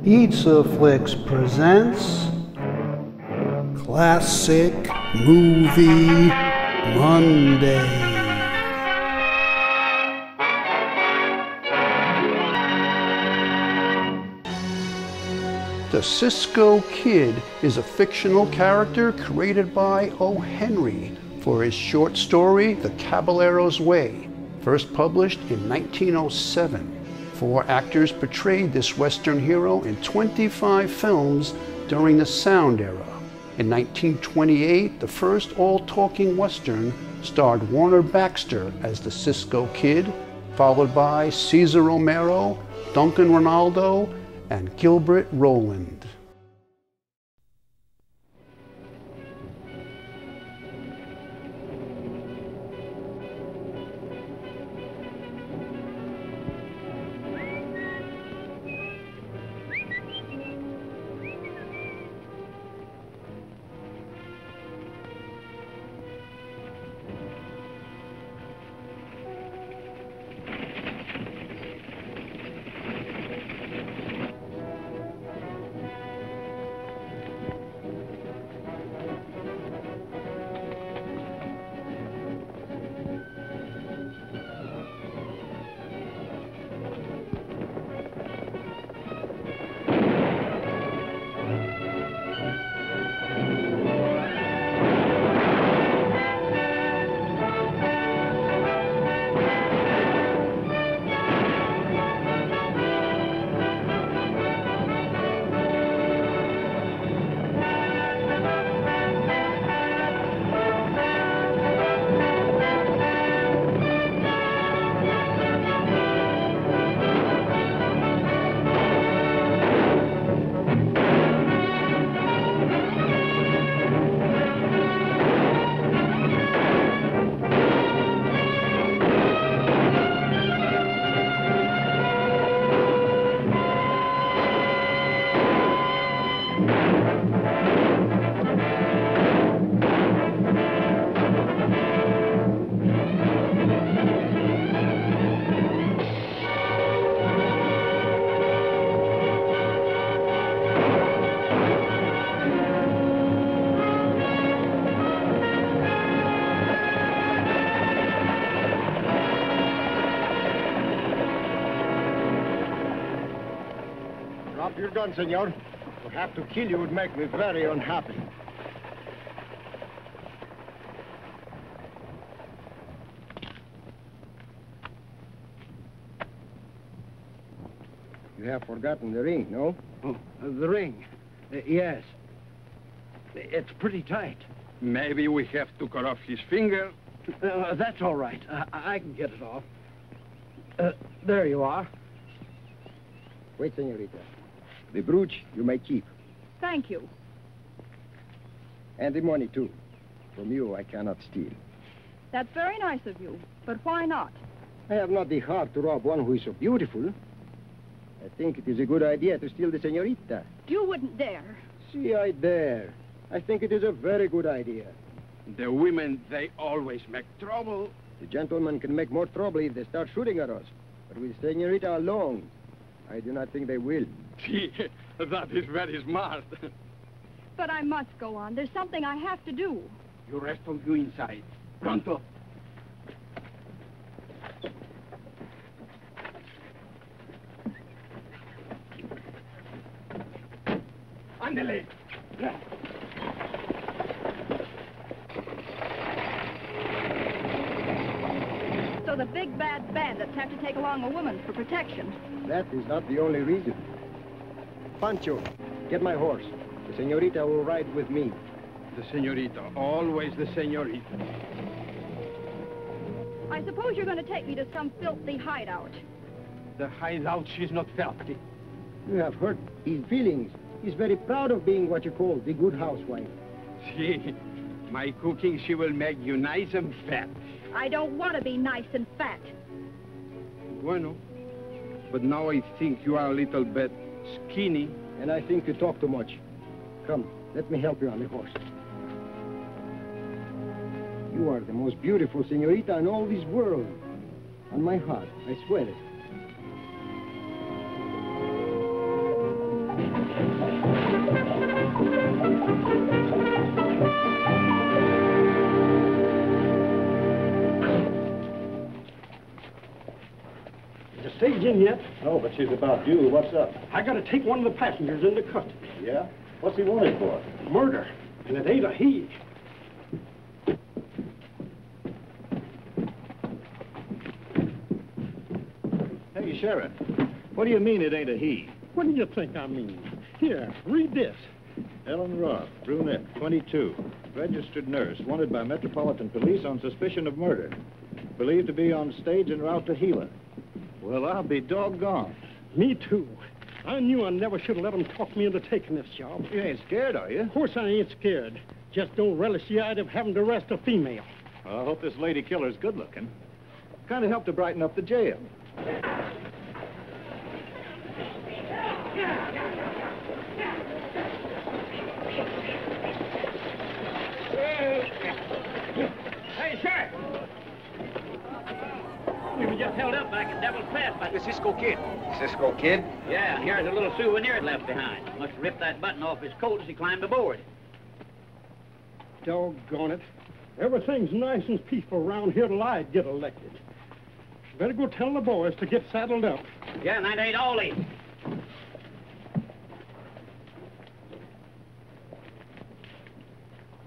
PizzaFLIX presents Classic Movie Monday. The Cisco Kid is a fictional character created by O. Henry for his short story, The Caballero's Way, first published in 1907. 4 actors portrayed this Western hero in 25 films during the Sound era. In 1928, the first all-talking Western starred Warner Baxter as the Cisco Kid, followed by Cesar Romero, Duncan Renaldo, and Gilbert Roland. Drop your gun, senor. To have to kill you would make me very unhappy. You have forgotten the ring, no? Oh, the ring. Yes. It's pretty tight. Maybe we have to cut off his finger. That's all right. I can get it off. There you are. Wait, senorita. The brooch you may keep. Thank you. And the money, too. From you, I cannot steal. That's very nice of you, but why not? I have not the heart to rob one who is so beautiful. I think it is a good idea to steal the senorita. You wouldn't dare. See, I dare. I think it is a very good idea. The women, they always make trouble. The gentlemen can make more trouble if they start shooting at us. But with senorita alone, I do not think they will. Gee, that is very smart. But I must go on. There's something I have to do. You rest of you inside. Pronto. Ándele. So the big bad bandits have to take along a woman for protection. That is not the only reason. Pancho, get my horse. The senorita will ride with me. The senorita, always the senorita. I suppose you're going to take me to some filthy hideout. The hideout, she's not filthy. You have hurt his feelings. He's very proud of being what you call the good housewife. See, my cooking, she will make you nice and fat. I don't want to be nice and fat. Bueno, but now I think you are a little bit skinny. And I think you talk too much. Come, let me help you on the horse. You are the most beautiful senorita in all this world. On my heart, I swear it. Is the stage in yet? No, but she's about due. What's up? I gotta take one of the passengers into custody. Yeah? What's he wanted for? Murder. And it ain't a he. Hey, Sheriff. What do you mean it ain't a he? What do you think I mean? Here, read this. Ellen Roth, brunette, 22. Registered nurse, wanted by Metropolitan Police on suspicion of murder. Believed to be on stage en route to Gila. Well, I'll be doggone. Me too. I knew I never should have let them talk me into taking this job. You ain't scared, are you? Of course I ain't scared. Just don't relish the idea of having to arrest a female. Well, I hope this lady killer's good looking. Kind of helped to brighten up the jail. Hey, Sheriff! We were just held up back at Devil's Pass by the Cisco Kid. Cisco Kid? Yeah, here's a little souvenir it left behind. Must have ripped that button off his coat as he climbed aboard. Doggone it. Everything's nice and peaceful around here till I get elected. Better go tell the boys to get saddled up. Yeah, and that ain't all of it.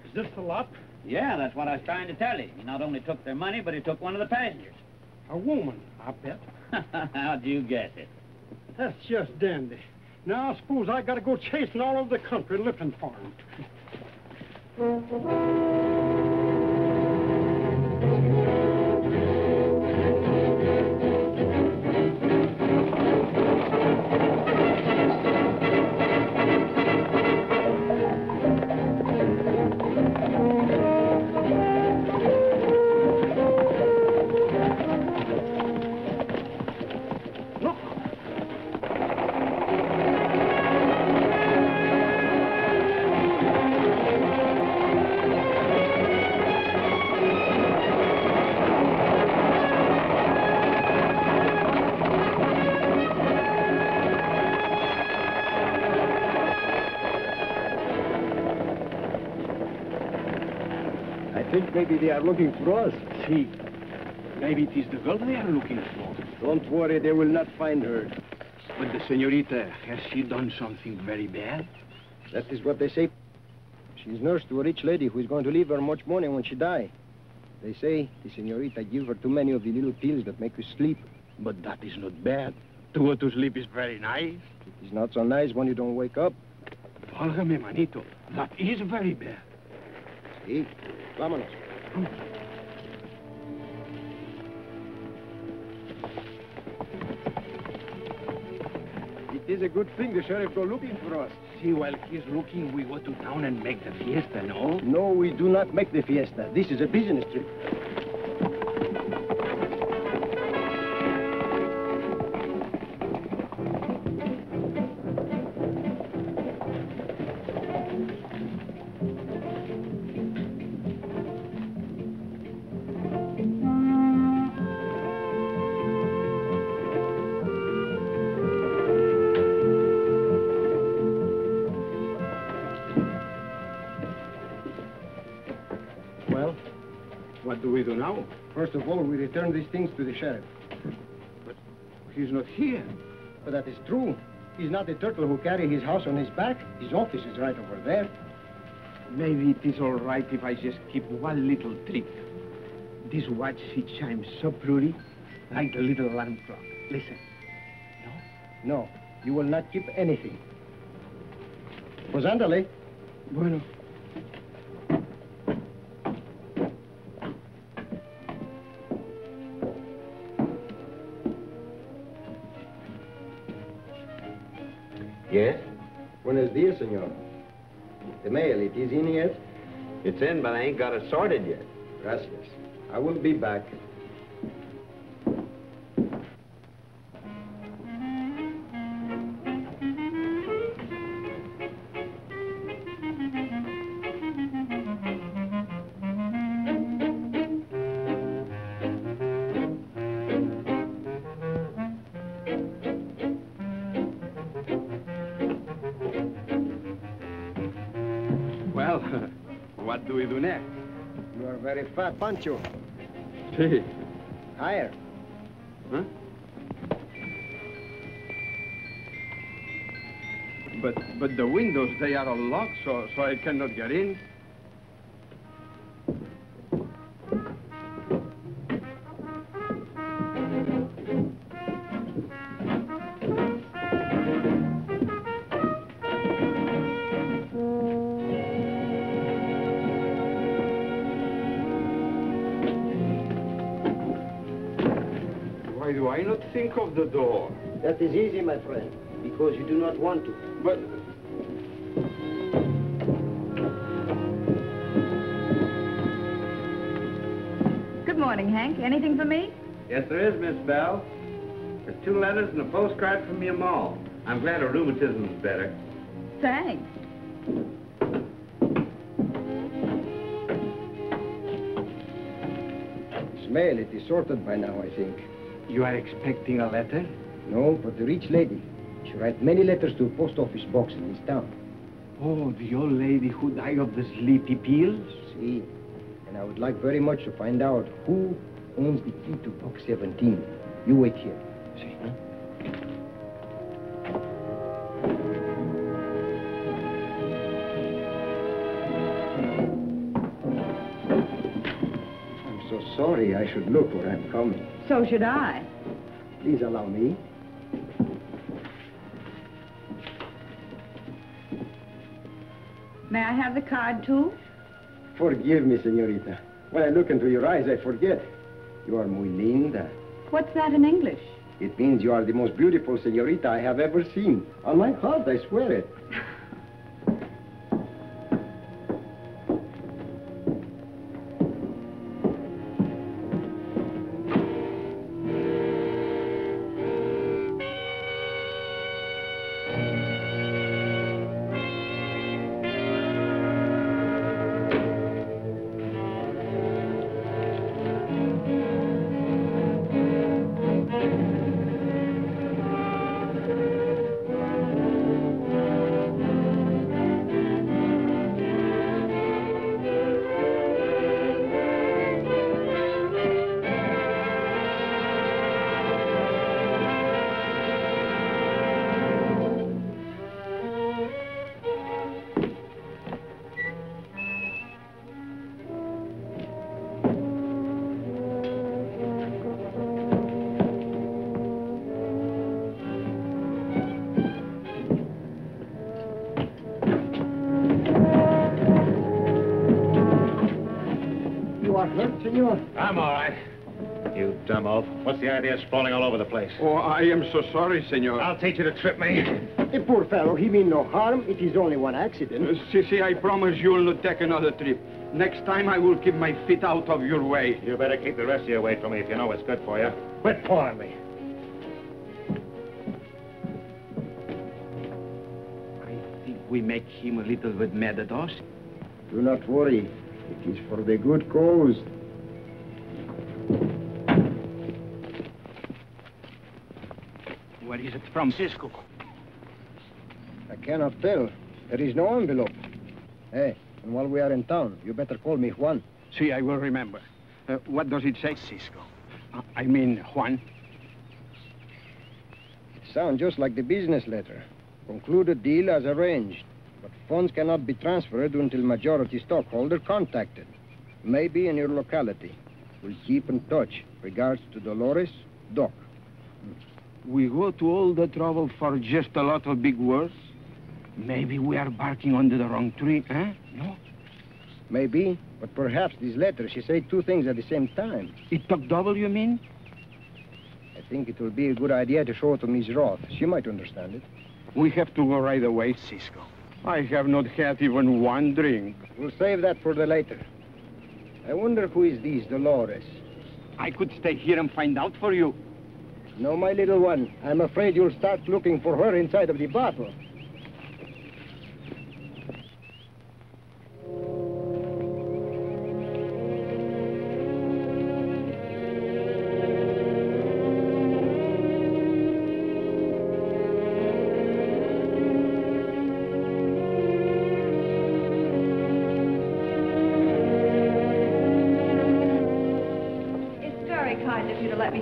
Is this the lot? Yeah, that's what I was trying to tell you. He not only took their money, but he took one of the passengers. A woman, I bet. How'd you guess it? That's just dandy. Now, I suppose I gotta go chasing all over the country looking for him. Maybe they are looking for us. See, maybe it is the girl they are looking for. Don't worry, they will not find her. But the senorita, has she done something very bad? That is what they say. She's nurse to a rich lady who is going to leave her much money when she die. They say the senorita give her too many of the little pills that make her sleep. But that is not bad. To go to sleep is very nice. It is not so nice when you don't wake up. Válgame, manito. That is very bad. Sí, vámonos. It is a good thing the sheriff go looking for us. See, while he's looking, we go to town and make the fiesta, no? No, we do not make the fiesta. This is a business trip. What do we do now? First of all, we return these things to the sheriff. But he's not here. But that is true. He's not the turtle who carry his house on his back. His office is right over there. Maybe it is all right if I just keep one little trick. This watch, she chimes so pretty, like the little alarm clock. Listen. No? No, you will not keep anything. Pues ándale. Bueno. Yes? Buenos dias, senor. The mail, it is in yet? It's in, but I ain't got it sorted yet. Gracias. I will be back. Well, what do we do next? You are very fat, Pancho. See. Higher. Huh? But the windows, they are all locked, so I cannot get in. Why do I not think of the door? That is easy, my friend, because you do not want to. But... Good morning, Hank. Anything for me? Yes, there is, Miss Bell. There's 2 letters and a postcard from your mall. I'm glad her rheumatism's better. Thanks. Smell, it is sorted by now, I think. You are expecting a letter? No, but the rich lady. She writes many letters to a post office box in this town. Oh, the old lady who died of the sleepy pills? See, and I would like very much to find out who owns the key to box 17. You wait here. See? Huh? I'm so sorry. I should look where I'm coming. So should I. Please allow me. May I have the card, too? Forgive me, señorita. When I look into your eyes, I forget. You are muy linda. What's that in English? It means you are the most beautiful señorita I have ever seen. On my heart, I swear it. Senor. I'm all right. You dumb oaf. What's the idea of sprawling all over the place? Oh, I am so sorry, senor. I'll teach you to trip me. The poor fellow, he mean no harm. It is only one accident. Sissy, I promise you will not take another trip. Next time I will keep my feet out of your way. You better keep the rest of you away from me if you know what's good for you. Quit pawing me. I think we make him a little bit mad at us. Do not worry. It is for the good cause. Where is it from, Cisco? I cannot tell. There is no envelope. Hey, and while we are in town, you better call me Juan. See, I will remember. What does it say, Cisco? I mean, Juan. It sounds just like the business letter. Concluded deal as arranged. But funds cannot be transferred until majority stockholder contacted. Maybe in your locality. We'll keep in touch. Regards to Dolores, Doc. We go to all the trouble for just a lot of big words? Maybe we are barking under the wrong tree, eh? No? Maybe, but perhaps this letter, she said 2 things at the same time. It talk double, you mean? I think it will be a good idea to show it to Miss Roth. She might understand it. We have to go right away, Cisco. I have not had even one drink. We'll save that for the later. I wonder who is this Dolores? I could stay here and find out for you. No, my little one. I'm afraid you'll start looking for her inside of the bottle.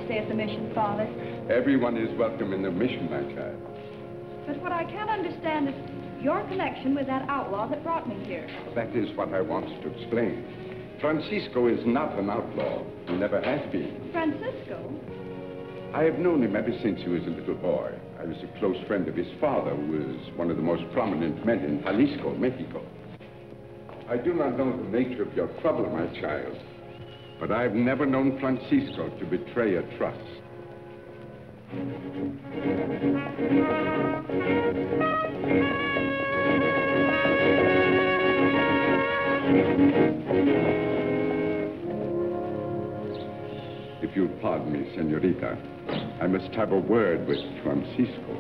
stay at the mission, Father. Everyone is welcome in the mission, my child. But what I can't understand is your connection with that outlaw that brought me here. That is what I wanted to explain. Francisco is not an outlaw. He never has been. Francisco? I have known him ever since he was a little boy. I was a close friend of his father, who was one of the most prominent men in Jalisco, Mexico. I do not know the nature of your trouble, my child, but I've never known Francisco to betray a trust. If you'll pardon me, senorita, I must have a word with Francisco.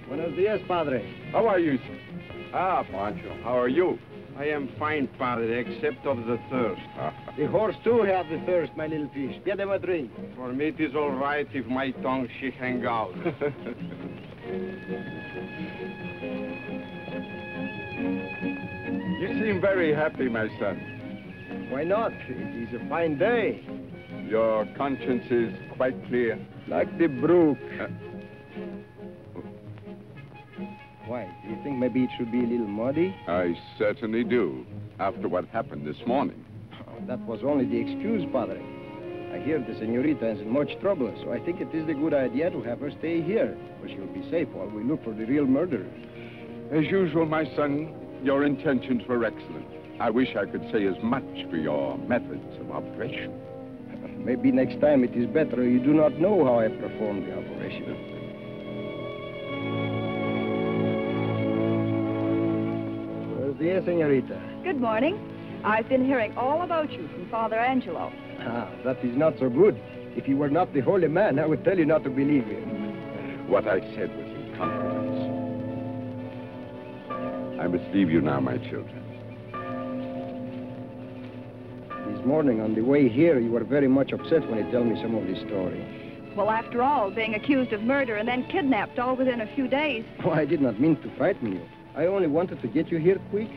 Buenos dias, Padre. How are you, sir? Ah, Pancho, how are you? I am fine, Padre, except of the thirst. The horse, too, have the thirst, my little fish. Get them a drink. For me, it is all right if my tongue she hang out. You seem very happy, my son. Why not? It is a fine day. Your conscience is quite clear. Like the brook. Why? Do you think maybe it should be a little muddy? I certainly do, after what happened this morning. Oh, that was only the excuse, Padre. I hear the senorita is in much trouble, so I think it is a good idea to have her stay here, where she'll be safe while we look for the real murderers. As usual, my son, your intentions were excellent. I wish I could say as much for your methods of operation. Maybe next time it is better you do not know how I perform the operation. Yes, senorita. Good morning. I've been hearing all about you from Father Angelo. Ah, that is not so good. If he were not the holy man, I would tell you not to believe him. What I said was in confidence. I must leave you now, my children. This morning, on the way here, you were very much upset when you tell me some of the story. Well, after all, being accused of murder and then kidnapped all within a few days. Oh, I did not mean to frighten you. I only wanted to get you here quick.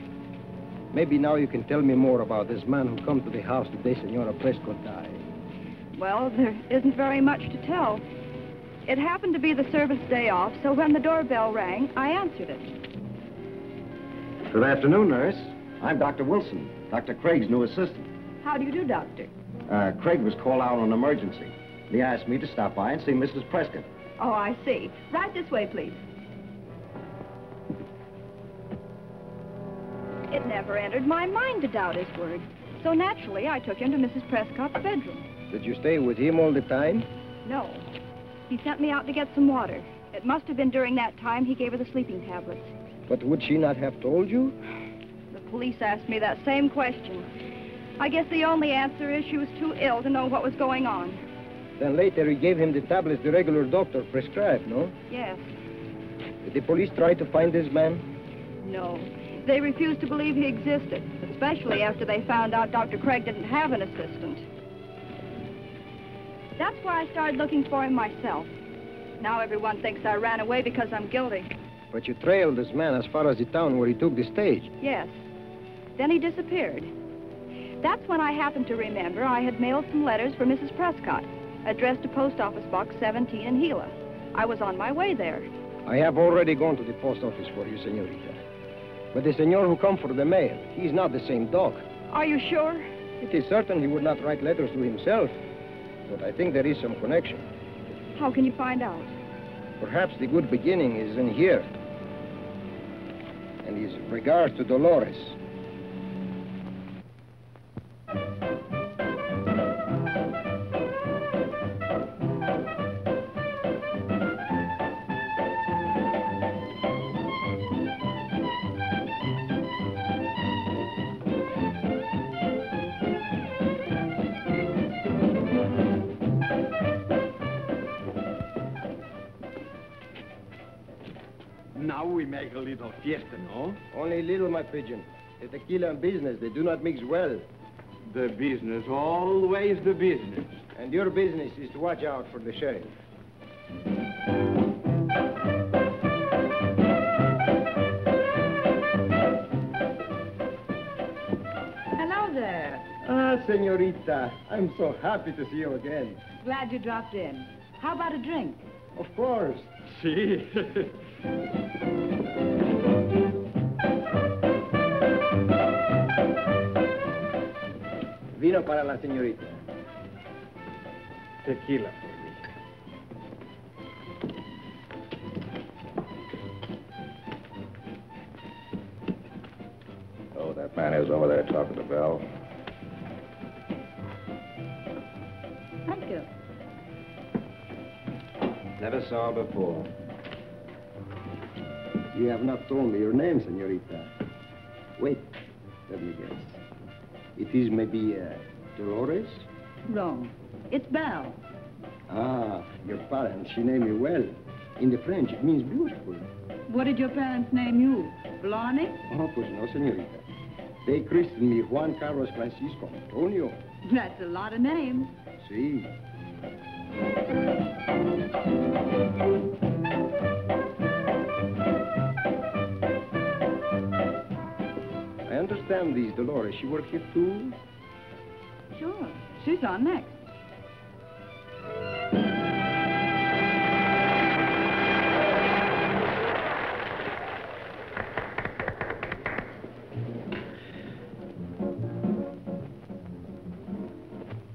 Maybe now you can tell me more about this man who come to the house the day Senora Prescott died. Well, there isn't very much to tell. It happened to be the service day off, so when the doorbell rang, I answered it. Good afternoon, nurse. I'm Dr. Wilson, Dr. Craig's new assistant. How do you do, Doctor? Craig was called out on an emergency. He asked me to stop by and see Mrs. Prescott. Oh, I see. Right this way, please. It never entered my mind to doubt his word. So naturally, I took him to Mrs. Prescott's bedroom. Did you stay with him all the time? No. He sent me out to get some water. It must have been during that time he gave her the sleeping tablets. But would she not have told you? The police asked me that same question. I guess the only answer is she was too ill to know what was going on. Then later he gave him the tablets the regular doctor prescribed, no? Yes. Did the police try to find this man? No. They refused to believe he existed, especially after they found out Dr. Craig didn't have an assistant. That's why I started looking for him myself. Now everyone thinks I ran away because I'm guilty. But you trailed this man as far as the town where he took the stage. Yes. Then he disappeared. That's when I happened to remember I had mailed some letters for Mrs. Prescott, addressed to Post Office Box 17 in Gila. I was on my way there. I have already gone to the post office for you, senorita. But the senor who come for the mail, he's not the same doc. Are you sure? It is certain he would not write letters to himself. But I think there is some connection. How can you find out? Perhaps the good beginning is in here. And his regards to Dolores. now we make a little fiesta, no? Only little, my pigeon. The tequila and business, they do not mix well. The business, always the business. And your business is to watch out for the sheriff. Hello there. Ah, senorita, I'm so happy to see you again. Glad you dropped in. How about a drink? Of course. See? Vino para la señorita. Tequila. Oh, that man is over there talking to Belle. Thank you. Never saw her before. You have not told me your name, senorita. Wait, let me guess. It is maybe Dolores? Wrong. It's Belle. Ah, your parents, she named you well. In the French, it means beautiful. What did your parents name you? Blarney? Oh, pues no, senorita. They christened me Juan Carlos Francisco Antonio. That's a lot of names. See. I understand this Dolores. She works here too? Sure. She's on next.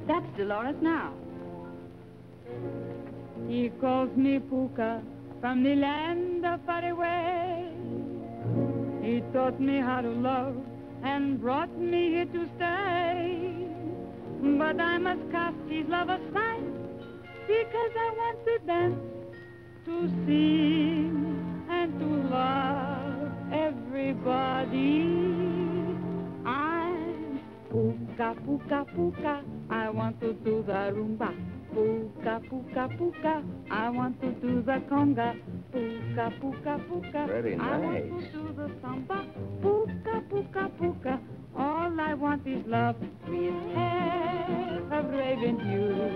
That's Dolores now. He calls me Puka from the land of far away. He taught me how to love and brought me here to stay. But I must cast his love aside because I want to dance, to sing, and to love everybody. I'm Puka, Puka, Puka. I want to do the rumba. Puka, Puka, Puka. I want to do the conga. Puka, Puka, Puka. Very I want nice. to do the samba. Puka, Puka, Puka. All I want is love with hair of raven hue.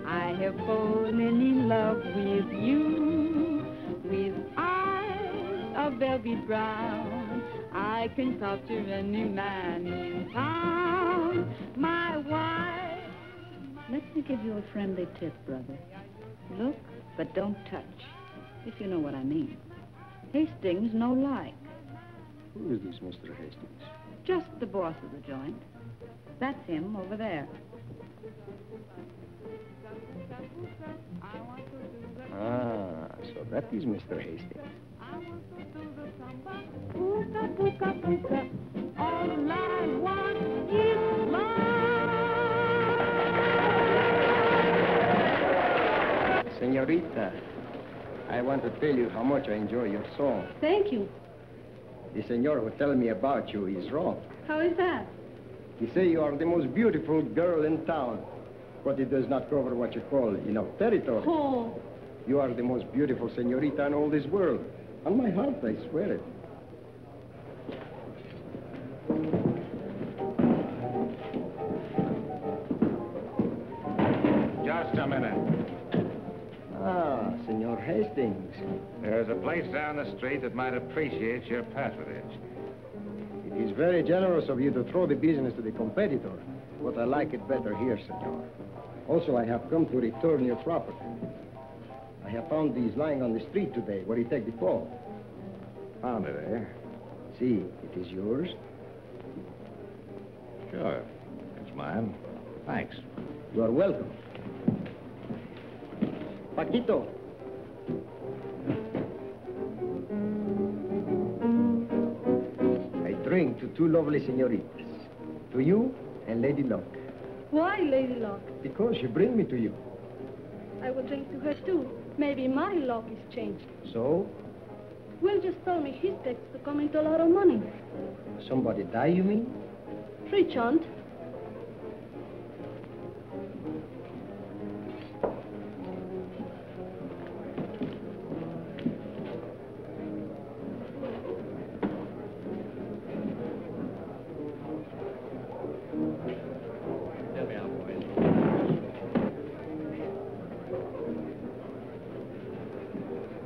I have fallen in love with you, with eyes of velvet brown. I can capture any man in town. My wife. Let me give you a friendly tip, brother. Look, but don't touch, if you know what I mean. Hastings no like. Who is this Mr. Hastings? Just the boss of the joint. That's him over there. Ah, so that is Mr. Hastings. Puka, Puka, Puka. All I want is love. Senorita, I want to tell you how much I enjoy your song. Thank you. The senor who tell me about you is wrong. How is that? He say you are the most beautiful girl in town, but it does not cover what you call enough territory. Oh. You are the most beautiful senorita in all this world. On my heart, I swear it. Just a minute. Ah, Senor Hastings. There's a place down the street that might appreciate your patronage. It is very generous of you to throw the business to the competitor, but I like it better here, senor. Also, I have come to return your property. I have found these lying on the street today, where you take the fall. Found it, eh? See, it is yours. Sure. It's mine. Thanks. You are welcome. Paquito. I drink to two lovely senoritas. To you and Lady Luck. Why, Lady Luck? Because she bring me to you. I will drink to her, too. Maybe my luck is changed. So? Will just told me his takes to come into a lot of money. Somebody die, you mean? Free chant.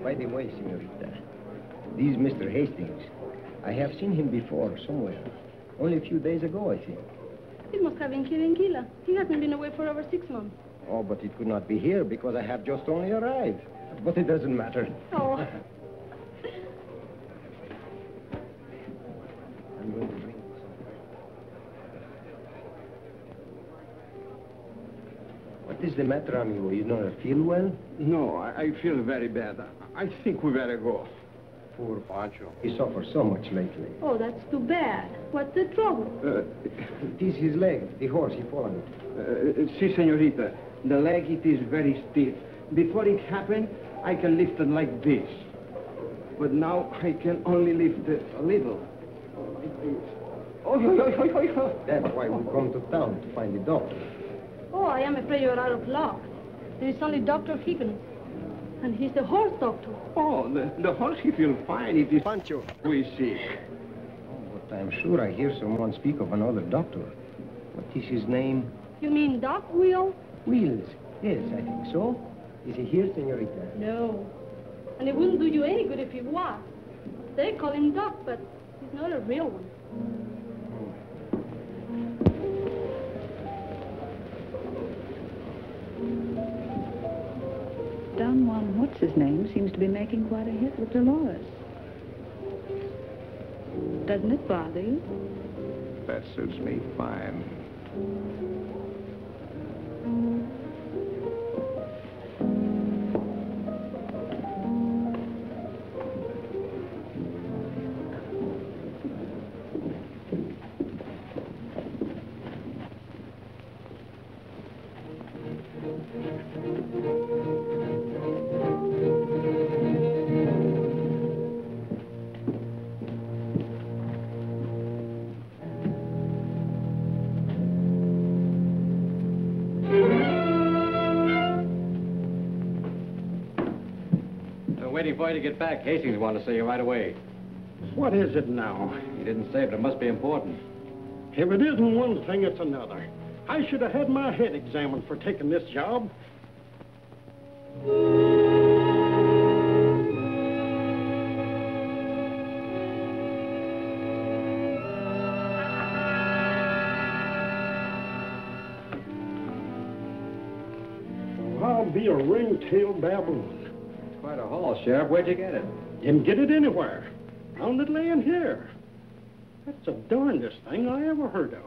By the way, senorita, this is Mr. Hastings. I have seen him before, somewhere. Only a few days ago, I think. He must have been here in Gila. He hasn't been away for over 6 months. Oh, but it could not be here because I have just only arrived. But it doesn't matter. Oh. I'm going to drink some. What is the matter, amigo? You don't feel well? No, I feel very bad. I think we better go. Poor Pancho. He suffers so much lately. Oh, that's too bad. What's the trouble? It is his leg, the horse he fell on it. Si, senorita. The leg, it is very stiff. Before it happened, I can lift it like this. But now I can only lift it a little. Like this. Oh. That's why we come to town, to find the doctor. Oh, I am afraid you're out of luck. There is only Dr. Higgins. And he's the horse doctor. Oh, the horse, he feels fine. It is Pancho who is sick. Oh, but I'm sure I hear someone speak of another doctor. What is his name? You mean Doc Wheel? Wheels. Yes, I think so. Is he here, senorita? No. And it wouldn't do you any good if he was. They call him Doc, but he's not a real one. Don Juan, what's his name, seems to be making quite a hit with Dolores. Doesn't it bother you? That suits me fine. Waiting for you to get back. Hastings wanted to see you right away. What is it now? He didn't say, but it must be important. If it isn't one thing, it's another. I should have had my head examined for taking this job. I'll be a ring-tailed baboon. Quite a haul, Sheriff. Where'd you get it? Didn't get it anywhere. Found it laying here. That's the darndest thing I ever heard of.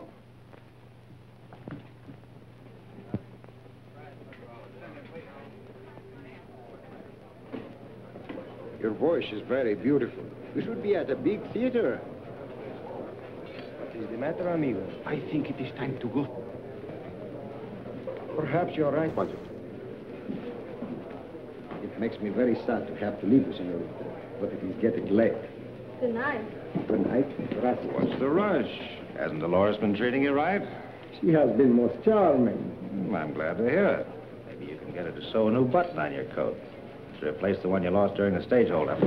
Your voice is very beautiful. You should be at a big theater. What is the matter, amigo? I think it is time to go. Perhaps you're right, Pancho. It makes me very sad to have to leave you, senorita. But it is getting late. Good night. Good night. Gracias. What's the rush? Hasn't Dolores been treating you right? She has been most charming. I'm glad to hear it. Maybe you can get her to sew a new button on your coat to replace the one you lost during the stage holdup.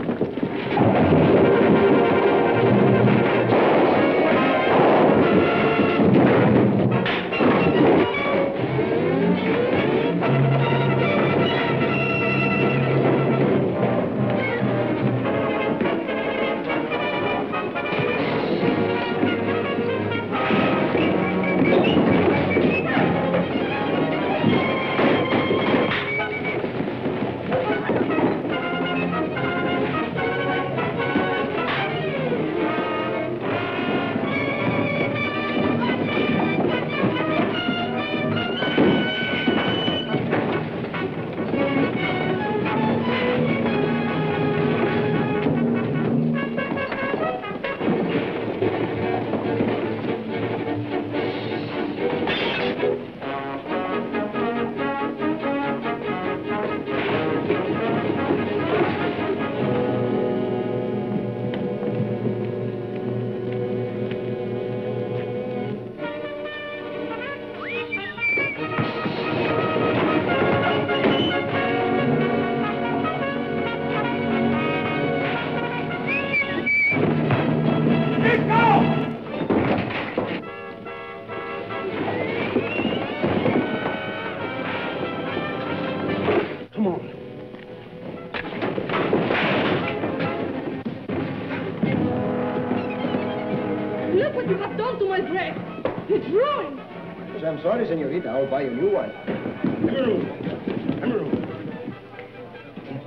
sorry, senorita. I'll buy a new one.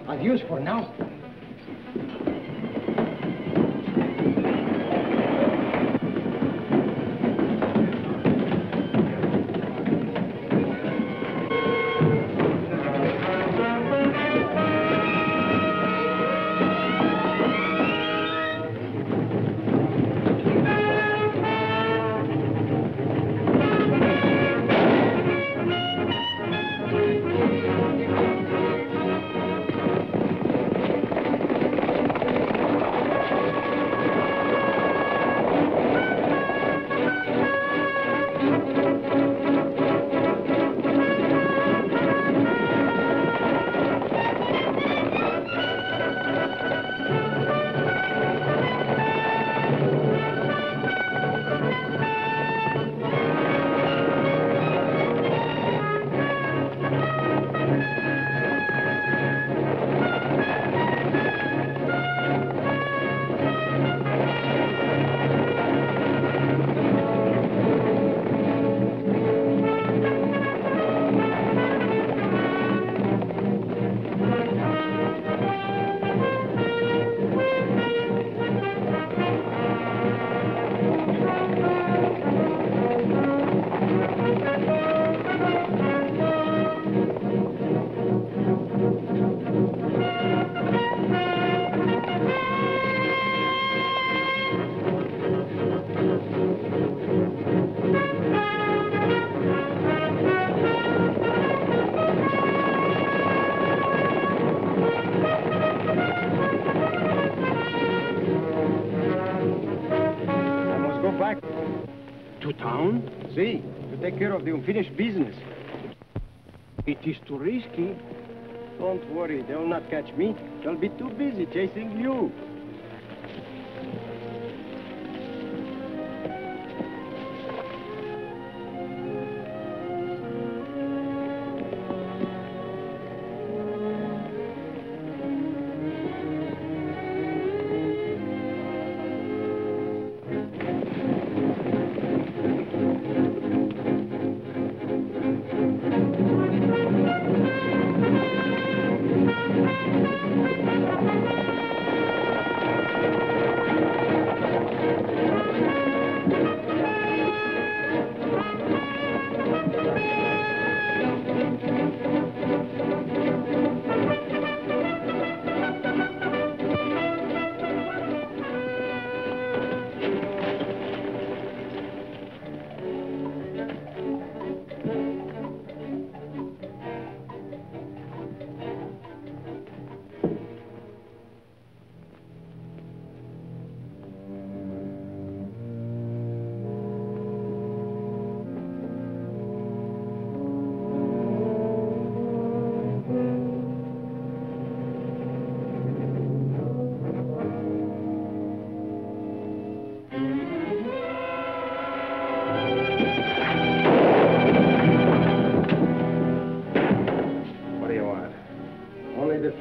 Adios for now. To town? See, to take care of the unfinished business. It is too risky. Don't worry, they'll not catch me. They'll be too busy chasing you.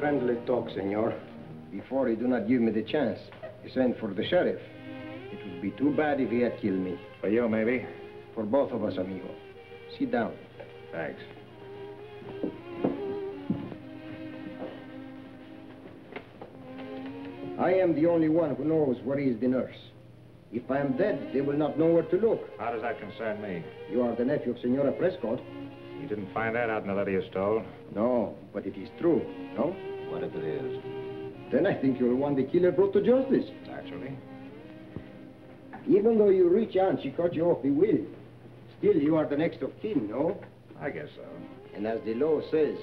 Friendly talk, senor. Before he do not give me the chance, he sent for the sheriff. It would be too bad if he had killed me. For you, maybe? For both of us, amigo. Sit down. Thanks. I am the only one who knows where is the nurse. If I am dead, they will not know where to look. How does that concern me? You are the nephew of Senora Prescott. You didn't find that out in the letter you stole? No, but it is true, no? What if it is? Then I think you'll want the killer brought to justice. Naturally. Even though your rich aunt, she cut you off the will, still you are the next of kin, no? I guess so. And as the law says,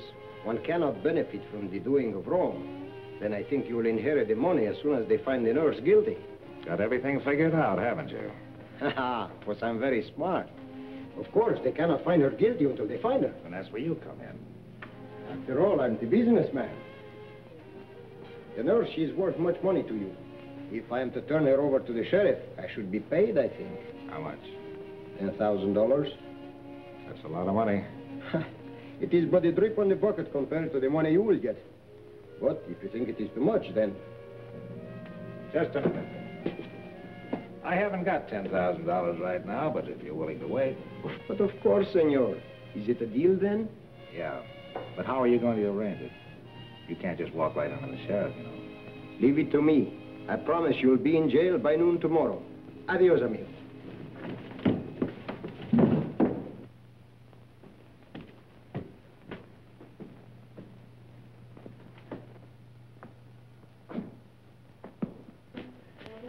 one cannot benefit from the doing of wrong. Then I think you will inherit the money as soon as they find the nurse guilty. Got everything figured out, haven't you? Haha, because I'm very smart. Of course, they cannot find her guilty until they find her. And that's where you come in. After all, I'm the businessman. The nurse, she's worth much money to you. If I am to turn her over to the sheriff, I should be paid, I think. How much? $10,000. That's a lot of money. It is but a drip on the bucket compared to the money you will get. But if you think it is too much, then... Just a minute. I haven't got $10,000 right now, but if you're willing to wait. But of course, senor. Is it a deal then? Yeah. But how are you going to arrange it? You can't just walk right under the sheriff, you know. Leave it to me. I promise you'll be in jail by noon tomorrow. Adios, amigo.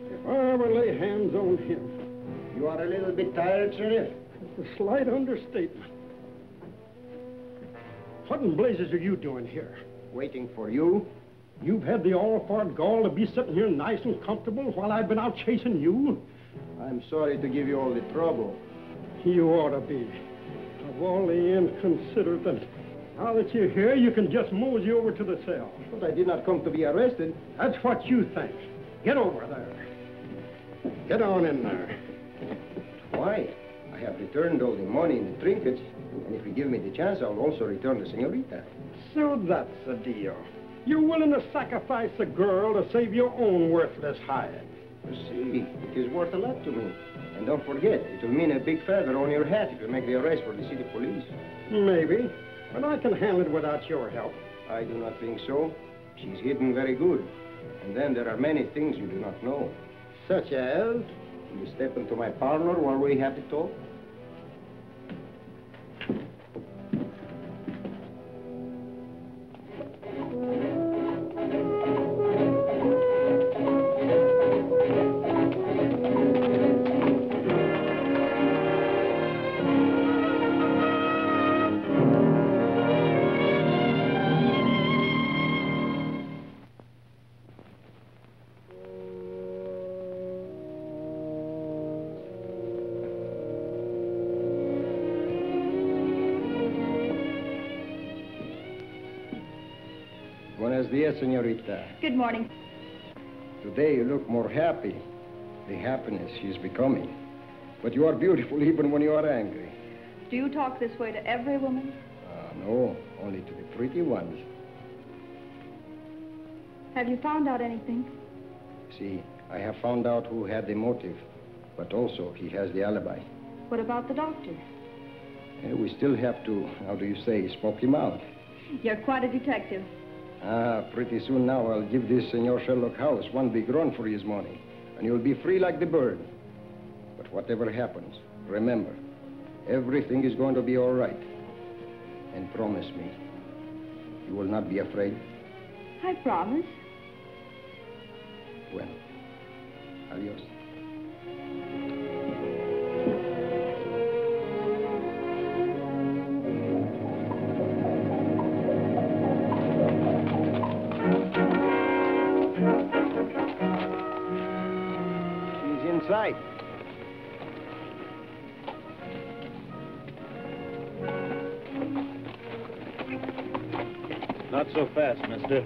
If I ever lay hands on him. You are a little bit tired, Sheriff? It's a slight understatement. What in blazes are you doing here? Waiting for you. You've had the all-fart gall to be sitting here nice and comfortable while I've been out chasing you? I'm sorry to give you all the trouble. You ought to be. Of all the inconsiderate. Now that you're here, you can just mosey over to the cell. But I did not come to be arrested. That's what you think. Get over there. Get on in there. Why? I have returned all the money and the trinkets, and if you give me the chance, I'll also return the senorita. So that's the deal. You're willing to sacrifice a girl to save your own worthless hide. You see, it is worth a lot to me. And don't forget, it will mean a big feather on your hat if you make the arrest for the city police. Maybe, but I can handle it without your help. I do not think so. She's hidden very good. And then there are many things you do not know. Such as? Will you step into my parlor while we have the talk? Buenos dias, senorita. Good morning. Today you look more happy. The happiness she is becoming. But you are beautiful even when you are angry. Do you talk this way to every woman? No, only to the pretty ones. Have you found out anything? See, I have found out who had the motive, but also he has the alibi. What about the doctor? We still have to, how do you say, smoke him out. You're quite a detective. Pretty soon now I'll give this Senor Sherlock House one big run for his money, and you'll be free like the bird. But whatever happens, remember, everything is going to be all right. And promise me, you will not be afraid. I promise. Well, adios. Inside. Not so fast, mister.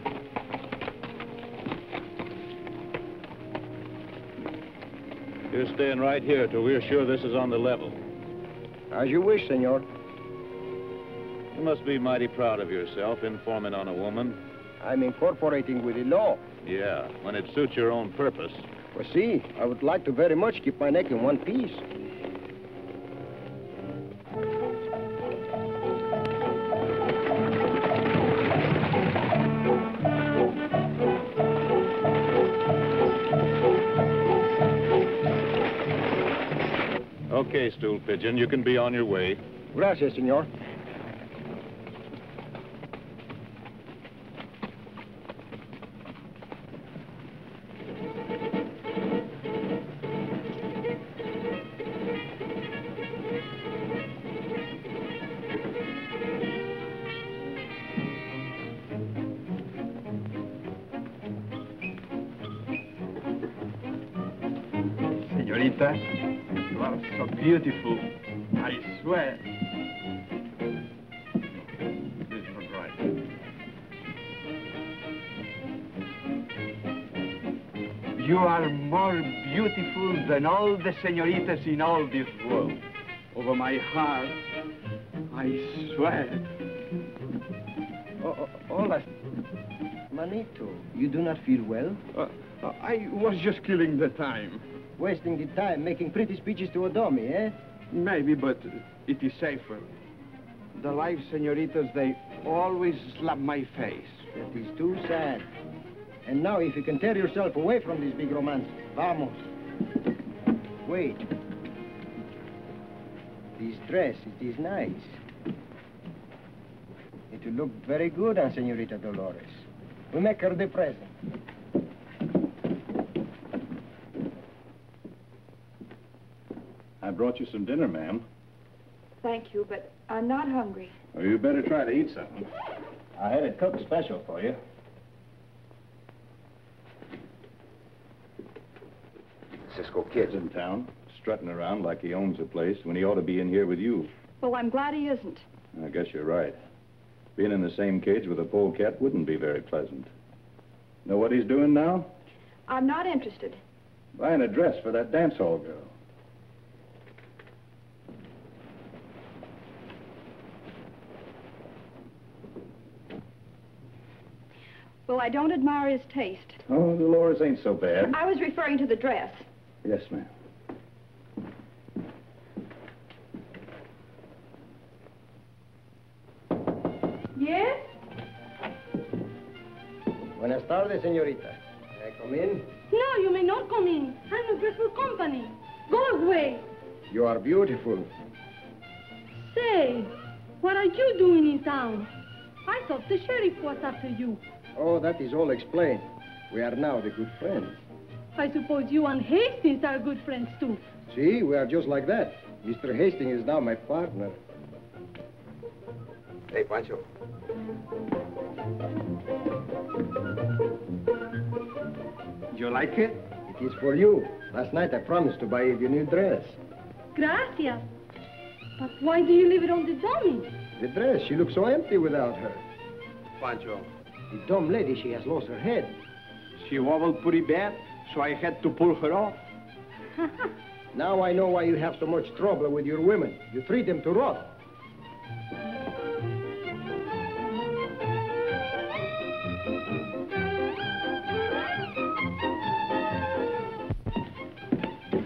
You're staying right here till we're sure this is on the level. As you wish, senor. You must be mighty proud of yourself, informing on a woman. I'm incorporating with the law. Yeah, when it suits your own purpose. Well, see, I would like to very much keep my neck in one piece. Okay, stool pigeon, you can be on your way. Gracias, senor. Señorita, you are so beautiful. I swear. This is not right. You are more beautiful than all the señoritas in all this world. Over my heart, I swear. Hola. Manito, you do not feel well? I was just killing the time. Wasting the time making pretty speeches to a dummy, eh? Maybe, but it is safer. The live senoritas, they always slap my face. That is too sad. And now, if you can tear yourself away from this big romance, vamos. Wait. This dress, it is nice. It will look very good on Senorita Dolores. We make her the present. I brought you some dinner, ma'am. Thank you, but I'm not hungry. Well, you better try to eat something. I had it cooked special for you. Cisco Kid's in town, strutting around like he owns the place when he ought to be in here with you. Well, I'm glad he isn't. I guess you're right. Being in the same cage with a polecat wouldn't be very pleasant. Know what he's doing now? I'm not interested. Buying a dress for that dance hall girl. Well, I don't admire his taste. Oh, Dolores ain't so bad. I was referring to the dress. Yes, ma'am. Yes? Buenas tardes, señorita. May I come in? No, you may not come in. I'm a dreadful company. Go away. You are beautiful. Say, what are you doing in town? I thought the sheriff was after you. Oh, that is all explained. We are now the good friends. I suppose you and Hastings are good friends, too. See, we are just like that. Mr. Hastings is now my partner. Hey, Pancho. You like it? It is for you. Last night I promised to buy you your new dress. Gracias. But why do you leave it on the dummy? The dress, she looks so empty without her. Pancho. The dumb lady, she has lost her head. She wobbled pretty bad, so I had to pull her off. Now I know why you have so much trouble with your women. You treat them to rot.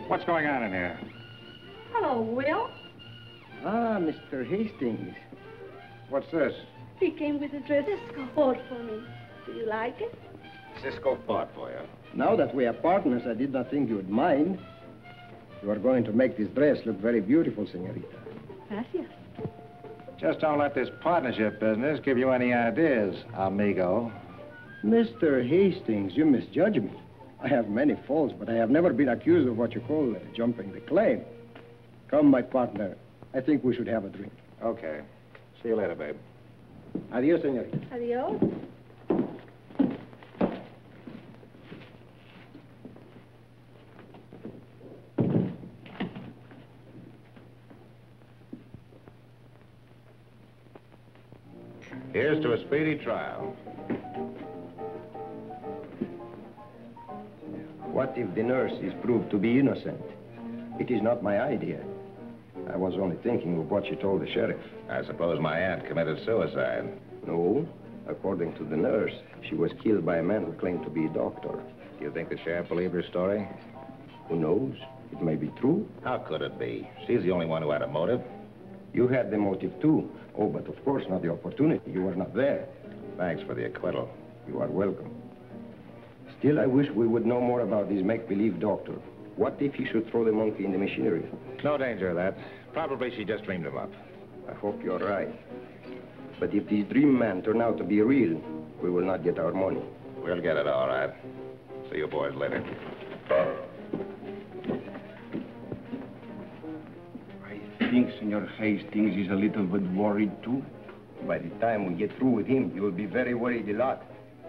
What's going on in here? Hello, Will. Ah, Mr. Hastings. What's this? He came with a dress Cisco bought for me. Do you like it? Cisco bought for you. Now that we are partners, I did not think you would mind. You are going to make this dress look very beautiful, senorita. Gracias. Just don't let this partnership business give you any ideas, amigo. Mr. Hastings, you misjudge me. I have many faults, but I have never been accused of what you call jumping the claim. Come, my partner. I think we should have a drink. Okay. See you later, babe. Adios, senorita. Adios. Here's to a speedy trial. What if the nurse is proved to be innocent? It is not my idea. I was only thinking of what you told the sheriff. I suppose my aunt committed suicide. No. According to the nurse, she was killed by a man who claimed to be a doctor. Do you think the sheriff believed her story? Who knows? It may be true. How could it be? She's the only one who had a motive. You had the motive, too. Oh, but of course not the opportunity. You were not there. Thanks for the acquittal. You are welcome. Still, I wish we would know more about this make-believe doctor. What if he should throw the monkey in the machinery? No danger of that. Probably she just dreamed him up. I hope you're right. But if this dream man turned out to be real, we will not get our money. We'll get it all right. See you boys later. I think Senor Hastings is a little bit worried, too. By the time we get through with him, you will be very worried a lot.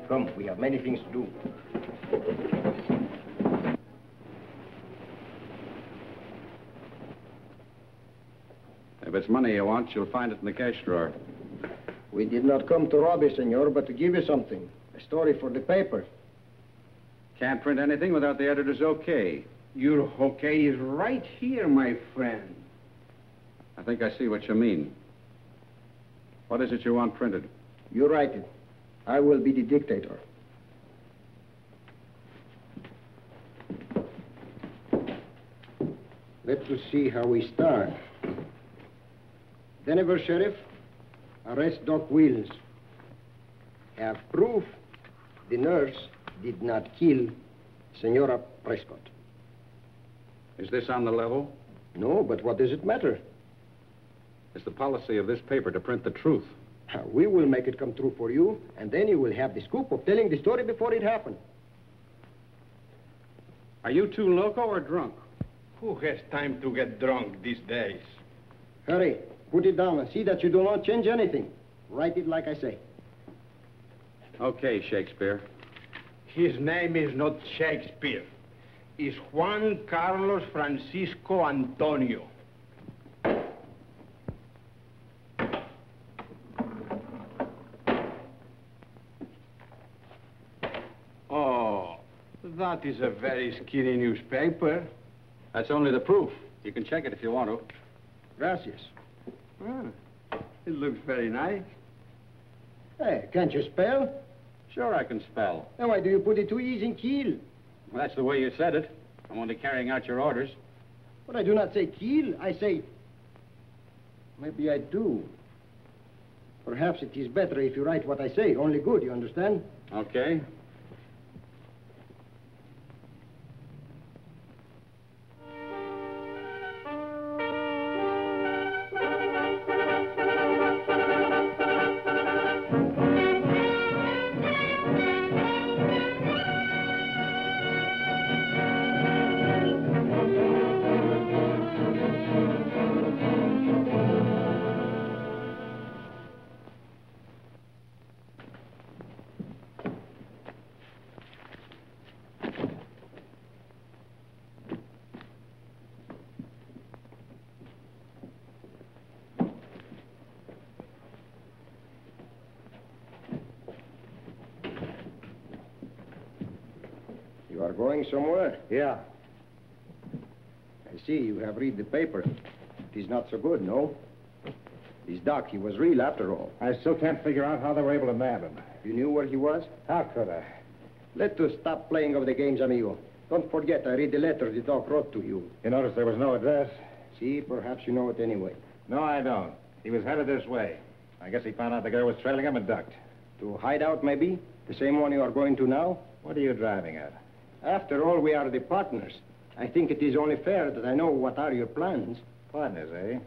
Come, we have many things to do. If it's money you want, you'll find it in the cash drawer. We did not come to rob you, senor, but to give you something. A story for the paper. Can't print anything without the editor's okay. Your okay is right here, my friend. I think I see what you mean. What is it you want printed? You write it. I will be the dictator. Let us see how we start. Denver Sheriff, arrest Doc Wills. Have proof the nurse did not kill Senora Prescott. Is this on the level? No, but what does it matter? It's the policy of this paper to print the truth. We will make it come true for you, and then you will have the scoop of telling the story before it happened. Are you two loco or drunk? Who has time to get drunk these days? Hurry, put it down and see that you do not change anything. Write it like I say. Okay, Shakespeare. His name is not Shakespeare. It's Juan Carlos Francisco Antonio. Oh, that is a very skinny newspaper. That's only the proof. You can check it if you want to. Gracias. It looks very nice. Hey, can't you spell? Sure I can spell. Then why do you put it too easy in kill? Well, that's the way you said it. I'm only carrying out your orders. But I do not say kill. I say... Maybe I do. Perhaps it is better if you write what I say. Only good, you understand? Okay. You are going somewhere? Yeah. I see you have read the paper. It is not so good, no? This Doc, he was real after all. I still can't figure out how they were able to nab him. You knew where he was? How could I? Let us stop playing of the games, amigo. Don't forget, I read the letter the Doc wrote to you. You noticed there was no address? See, perhaps you know it anyway. No, I don't. He was headed this way. I guess he found out the girl was trailing him and ducked. To hideout, maybe? The same one you are going to now? What are you driving at? After all, we are the partners. I think it is only fair that I know what are your plans. Partners, eh?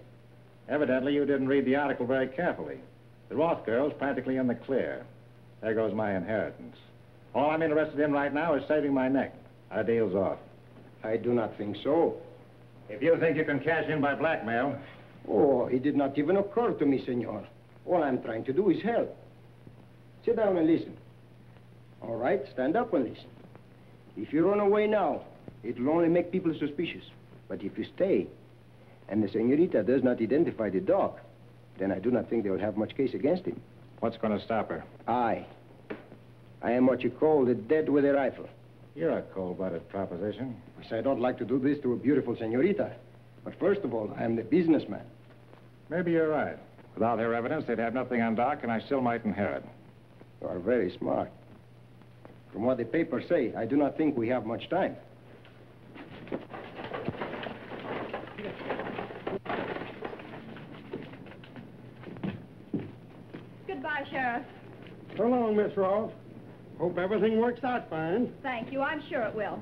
Evidently, you didn't read the article very carefully. The Roth girl's practically in the clear. There goes my inheritance. All I'm interested in right now is saving my neck. Our deal's off. I do not think so. If you think you can cash in by blackmail... Oh, it did not even occur to me, senor. All I'm trying to do is help. Sit down and listen. All right, stand up and listen. If you run away now, it will only make people suspicious. But if you stay, and the senorita does not identify the dog, then I do not think they will have much case against him. What's going to stop her? I am what you call the dead with a rifle. You're a cold-blooded proposition. Yes, I don't like to do this to a beautiful senorita. But first of all, I am the businessman. Maybe you're right. Without her evidence, they'd have nothing on Doc, and I still might inherit. You are very smart. From what the papers say, I do not think we have much time. Goodbye, Sheriff. So long, Miss Roth. Hope everything works out fine. Thank you. I'm sure it will.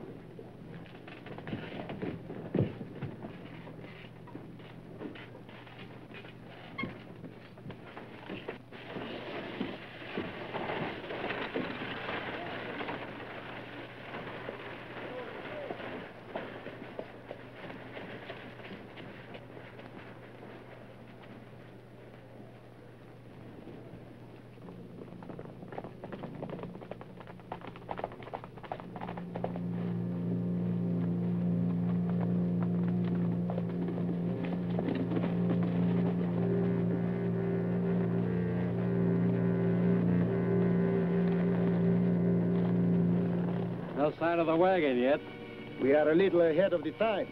No sign of the wagon yet. We are a little ahead of the time.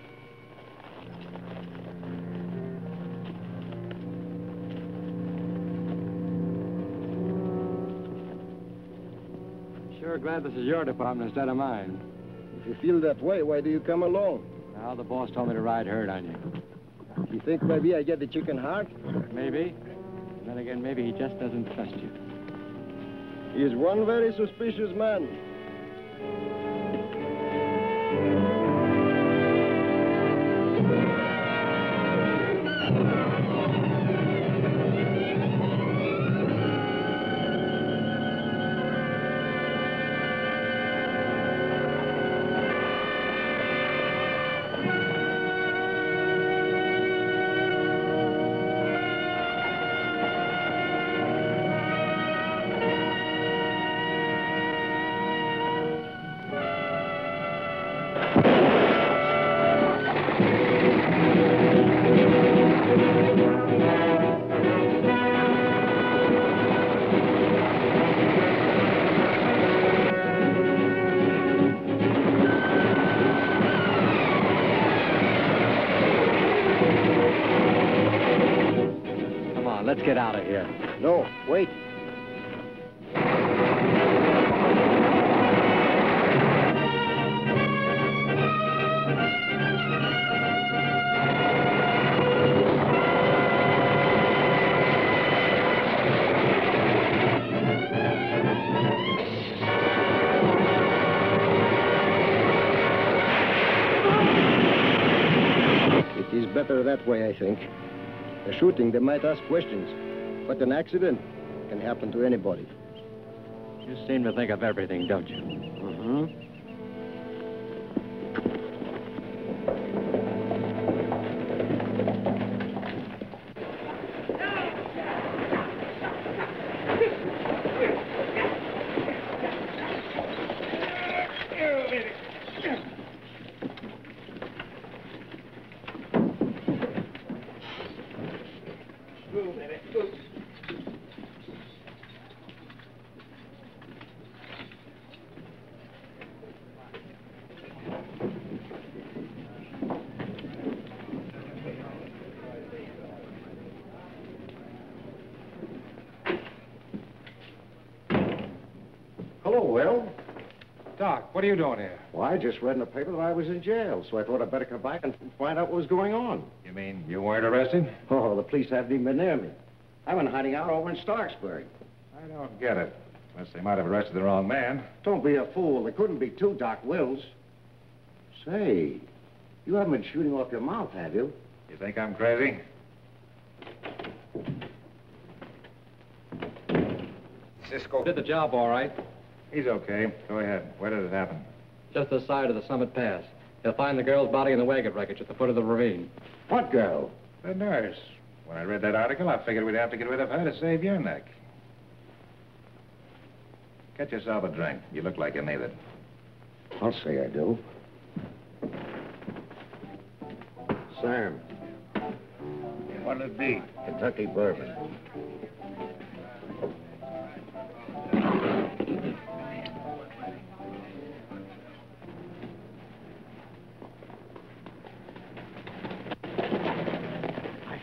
Sure glad this is your department instead of mine. If you feel that way, why do you come alone? Well, the boss told me to ride herd on you. You think maybe I get the chicken heart? Maybe. And then again, maybe he just doesn't trust you. He's one very suspicious man. Let's get out of here. No, wait. It is better that way, I think. A shooting, they might ask questions. But an accident can happen to anybody. You seem to think of everything, don't you? Mm-hmm. Hello, Will. Doc, what are you doing here? Well, I just read in the paper that I was in jail, so I thought I'd better come back and find out what was going on. You mean you weren't arrested? Oh, the police haven't even been near me. I've been hiding out over in Starksburg. I don't get it. Unless they might have arrested the wrong man. Don't be a fool. There couldn't be two Doc Wills. Say, you haven't been shooting off your mouth, have you? You think I'm crazy? Cisco did the job all right. He's okay. Go ahead. Where did it happen? Just the side of the Summit Pass. You'll find the girl's body in the wagon wreckage at the foot of the ravine. What girl? The nurse. When I read that article, I figured we'd have to get rid of her to save your neck. Get yourself a drink. You look like you need it. I'll say I do. Sam. What'll it be? Kentucky bourbon.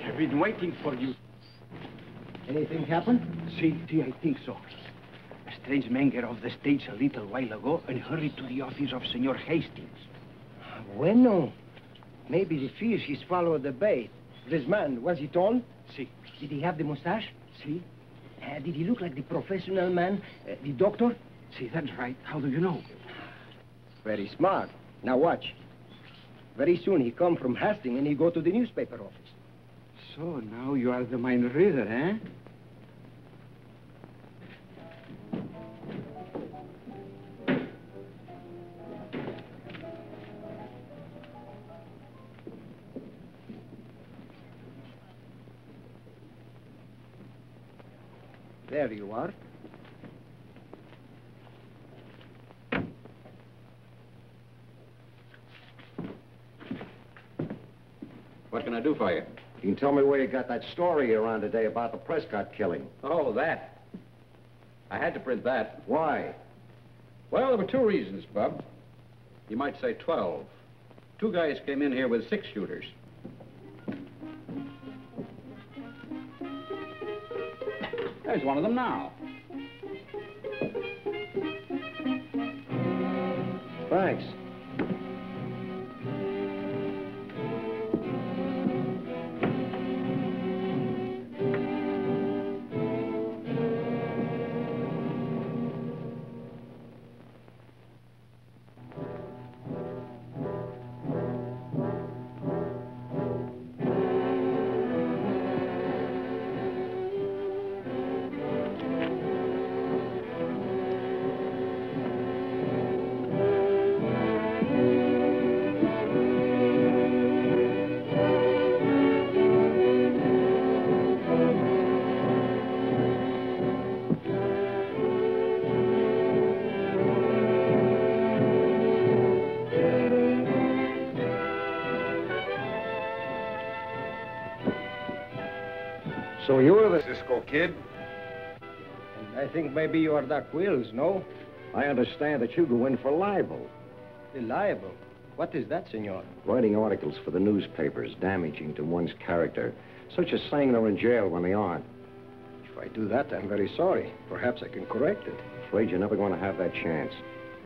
I've been waiting for you. Anything happen? See, I think so. A strange man got off the stage a little while ago and hurried to the office of Senor Hastings. Bueno. Maybe the fish he's followed the bait. This man, was he tall? See. Did he have the mustache? See? Did he look like the professional man, the doctor? See, that's right. How do you know? Very smart. Now watch. Very soon he come from Hastings and he go to the newspaper office. So now you are the mind reader, eh? There you are. What can I do for you? You can tell me where you got that story around today about the Prescott killing. Oh, that. I had to print that. Why? Well, there were two reasons, Bub. You might say 12. Two guys came in here with 6 shooters. There's one of them now. Thanks. So you're the Cisco Kid? And I think maybe you are Doc Wills, no? I understand that you go in for libel. Libel? What is that, senor? Writing articles for the newspapers damaging to one's character, such as saying they're in jail when they aren't. If I do that, I'm very sorry. Perhaps I can correct it. Afraid you're never going to have that chance.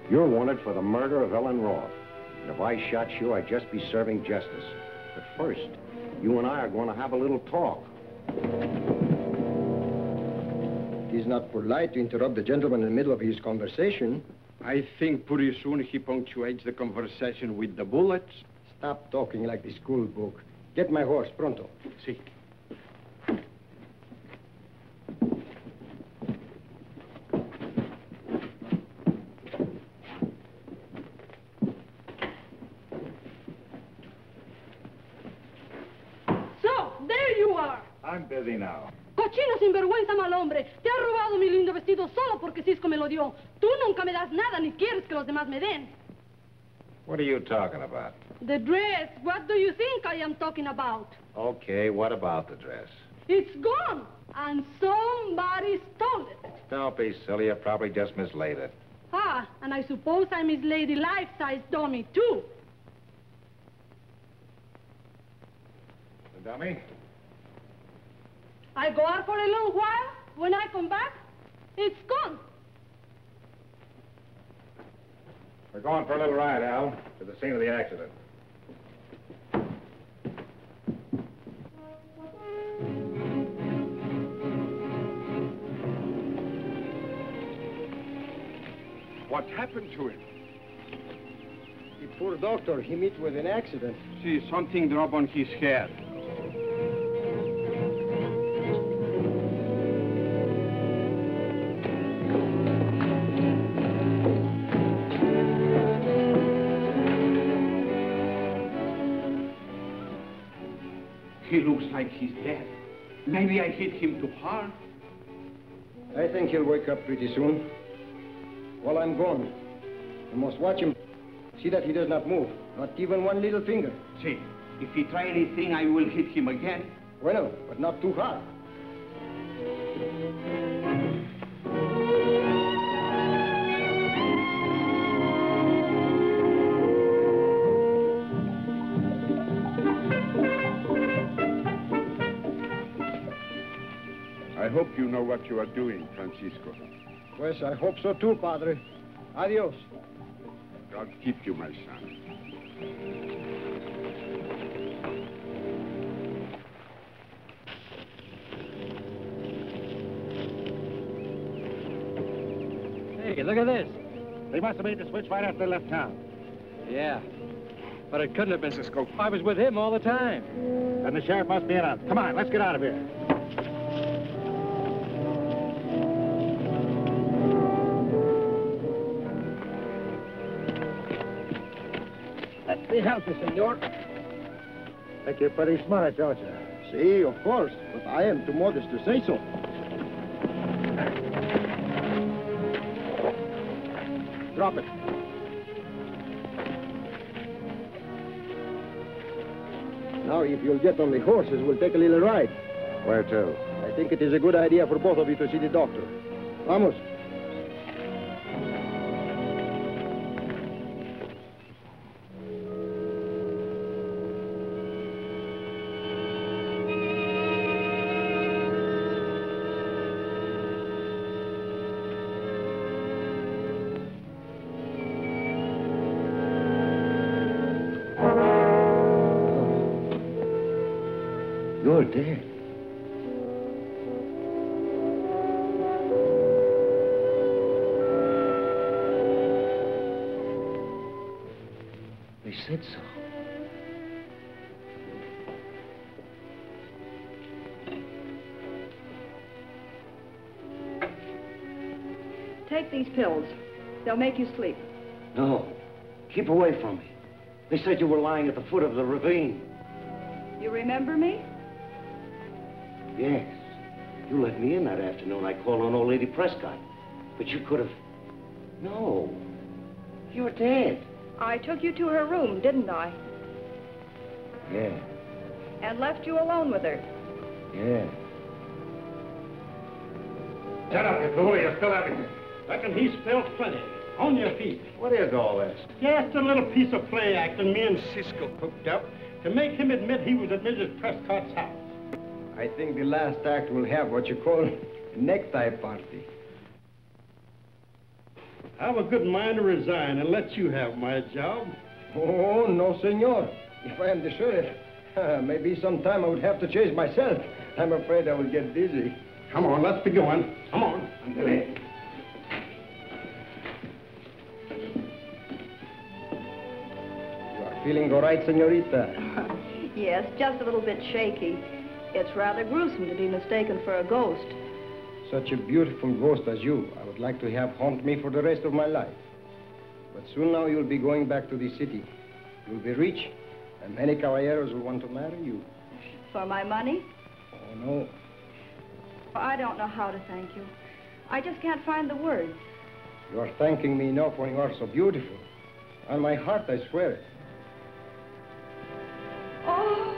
You're wanted for the murder of Ellen Roth. And if I shot you, I'd just be serving justice. But first, you and I are going to have a little talk. It is not polite to interrupt the gentleman in the middle of his conversation. I think pretty soon he punctuates the conversation with the bullets. Stop talking like the school book. Get my horse, pronto. Si. So, there you are. I'm busy now. Cochino sinvergüenza mal hombre. Te ha robado mi lindo vestido solo porque Cisco me lo dio. Tú nunca me das nada ni quieres que los demás me den. What are you talking about? The dress. What do you think I am talking about? Okay, what about the dress? It's gone. And somebody stole it. Don't be silly. You probably just mislaid it. Ah, and I suppose I mislaid the life-size dummy, too. The dummy? I go out for a little while. When I come back, it's gone. We're going for a little ride, Al, to the scene of the accident. What happened to him? The poor doctor, he met with an accident. See, something dropped on his head. He looks like he's dead. Maybe I hit him too hard. I think he'll wake up pretty soon. While I'm gone, you must watch him. See that he does not move, not even one little finger. See, if he try anything, I will hit him again. Well, but not too hard. I hope you know what you are doing, Francisco. Pues, I hope so too, Padre. Adios. God keep you, my son. Hey, look at this. They must have made the switch right after they left town. Yeah. But it couldn't have been Cisco. I was with him all the time. Then the sheriff must be in on it. Come on, let's get out of here. Let me help you, senor. Think you're pretty smart, don't you? See, of course, but I am too modest to say so. Drop it. Now, if you'll get on the horses, we'll take a little ride. Where to? I think it is a good idea for both of you to see the doctor. Vamos. You're dead. They said so. Take these pills. They'll make you sleep. No. Keep away from me. They said you were lying at the foot of the ravine. You remember me? Yes. You let me in that afternoon. I called on old Lady Prescott. But you could have... No. You're dead. I took you to her room, didn't I? Yeah. And left you alone with her. Yeah. Shut up, you fool. You spill everything. Reckon he spilled plenty. On your feet. What is all this? Just a little piece of play acting me and Cisco cooked up to make him admit he was at Mrs. Prescott's house. I think the last act will have what you call a necktie party. I have a good mind to resign and let you have my job. Oh, no, senor. If I am deserted, maybe sometime I would have to chase myself. I'm afraid I will get dizzy. Come on, let's be going. Come on. Andale. You are feeling all right, senorita? Yes, just a little bit shaky. It's rather gruesome to be mistaken for a ghost. Such a beautiful ghost as you, I would like to have haunt me for the rest of my life. But soon now you'll be going back to the city. You'll be rich, and many caballeros will want to marry you. For my money? Oh, no. I don't know how to thank you. I just can't find the words. You are thanking me enough when you are so beautiful. On my heart, I swear it. Oh!